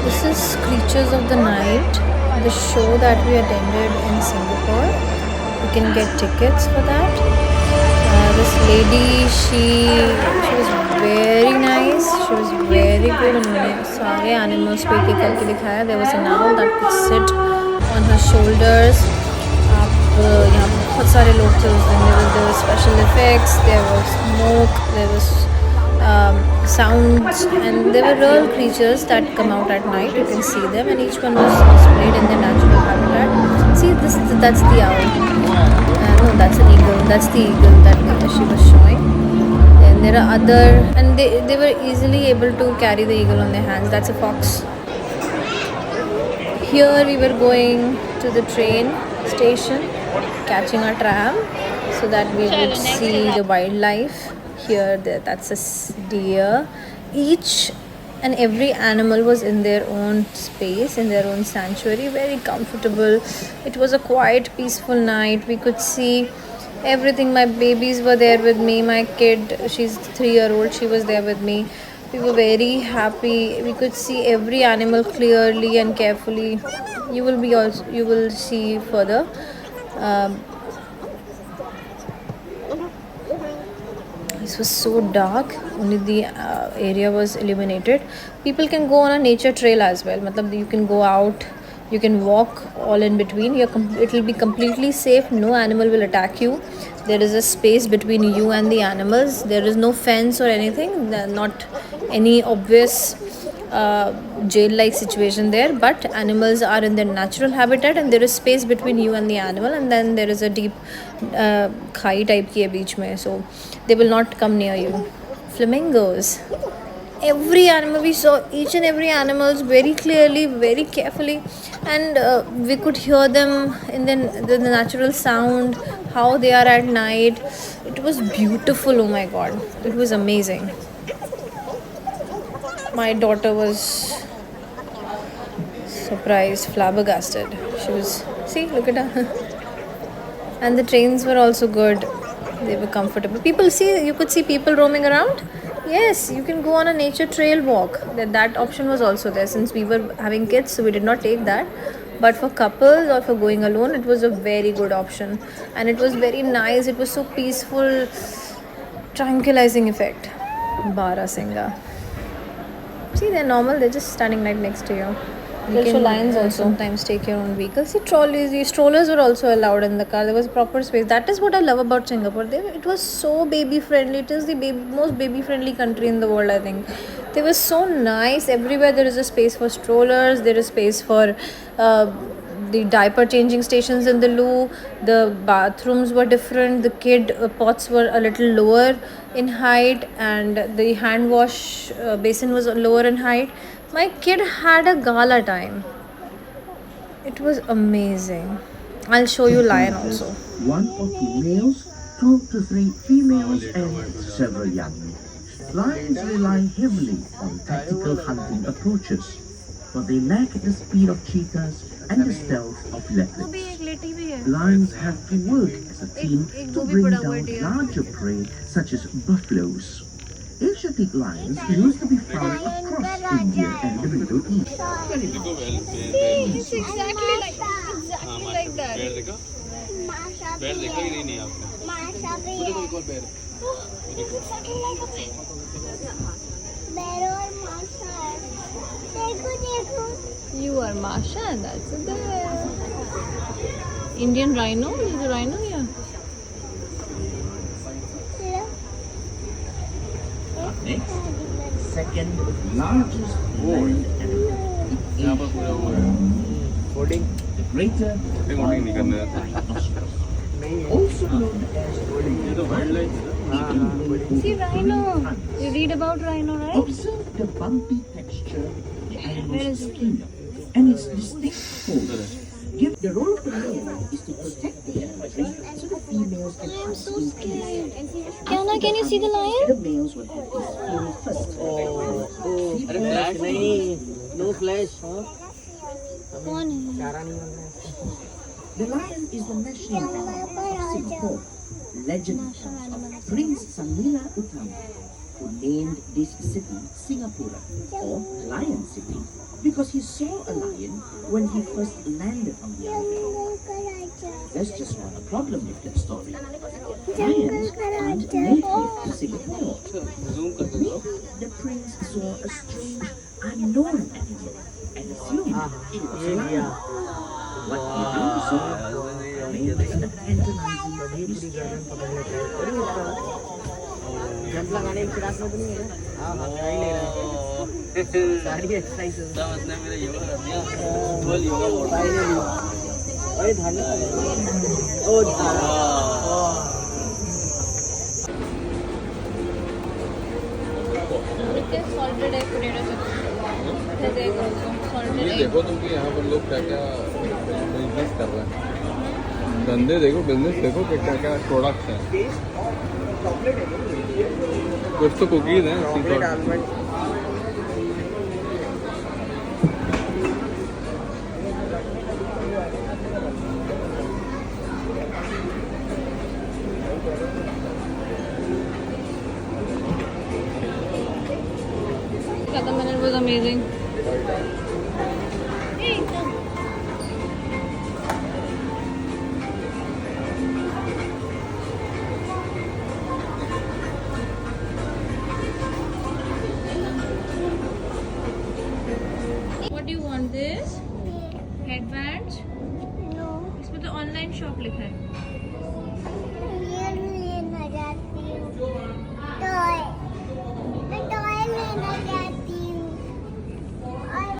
This is Creatures of the Night, the show that we attended in Singapore. You can get tickets for that. This lady, she was very nice. She was very good. उन्होंने सारे animals को एक एक करके दिखाया. There was an owl that could sit on her shoulders. आप यहाँ बहुत सारे लोग थे उस दिन. There was special effects. There was smoke. There was sounds, and there were real creatures that come out at night. You can see them, and each one was displayed in their natural habitat. See, that's the owl. No, that's an eagle. That's the eagle that she was showing. Then there are other, and they were easily able to carry the eagle on their hands. That's a fox. Here we were going to the train station, catching a tram, so that we would see the wildlife. Here, that's a deer. Each and every animal was in their own space, in their own sanctuary, very comfortable. It was a quiet, peaceful night. We could see everything. My babies were there with me. My kid, she's 3-year-old, she was there with me. We were very happy. We could see every animal clearly and carefully. You will see further. This was so dark. Only the area was illuminated. People can go on a nature trail as well. You can go out, you can walk all in between. It will be completely safe. No animal will attack you. There is a space between you and the animals. There is no fence or anything. Not any obvious jail-like situation there. But animals are in their natural habitat, and there is space between you and the animal. And then there is a deep khai type ki hai beech mein, so they will not come near you. Flamingos. Every animal, we saw each and every animals very clearly, very carefully, and we could hear them in the natural sound, how they are at night. It was beautiful. Oh my god, it was amazing. My daughter was surprised, flabbergasted. She was, see, look at her. And the trains were also good. They were comfortable. You could see people roaming around. Yes, you can go on a nature trail walk. That option was also there. Since we were having kids, so we did not take that. But for couples or for going alone, it was a very good option. And it was very nice. It was so peaceful, tranquilizing effect. Barasinga. See, they're normal. They're just standing right next to you. You can lions also sometimes take your own vehicles. See, trolleys, these strollers were also allowed in the car. There was proper space. That is what I love about Singapore. It was so baby friendly. It is the most baby friendly country in the world, I think. They were so nice. Everywhere there is a space for strollers. There is space for the diaper changing stations in the loo. The bathrooms were different. The kid pots were a little lower in height, and the hand wash basin was lower in height. My kid had a gala time. It was amazing. I'll show you lion also. 1 or 2 males, 2 to 3 females, and several young. Lions rely heavily on tactical hunting approaches, for they lack the speed of cheetahs and the stealth of leopards. Lions have to work as a team to bring down larger prey such as buffaloes. Asiatic lions used to be found across India and the Middle East. It's exactly like that. You are Masha, and that's a bear. Indian rhino? Is a rhino here? Next, second largest land animal in Asia. The greater rhinoceros, also known as the See, rhino. You read about rhino, right? Observe the bumpy texture of the animal's skin and its distinct folds. The role of the male is to protect the territory so the females can pass in peace. Kiana, can you see the lion? The males will have this feeling first. No flash, huh? The lion is the national animal of Singapore. Legend tells of Prince Samila Utama, who named this city Singapura, or Lion City, because he saw a lion when he first landed on the island. There's just one problem with that story. Lions aren't native to Singapore. The prince saw a strange, unknown animal and assumed it was a lion. What he really saw remains a tantalizing mystery. जंपला गाने में पिरास no बनी है हाँ हाँ try ले रहा है सारी एक्सरसाइज समझने मेरा योगा कर दिया बोल योगा फाइनली अरे धान ओ salted egg potato chips. There's egg also. Salted ये egg. देखो तुम कि यहाँ पर लोग क्या क्या बिजनेस कर रहे हैं। धंधे देखो, बिजनेस देखो कि क्या क्या प्रोडक्ट्स हैं। कुछ तो कुकीज हैं, It was amazing. What do you want? This headbands? No, इसमें तो ऑनलाइन शॉप लिखा है.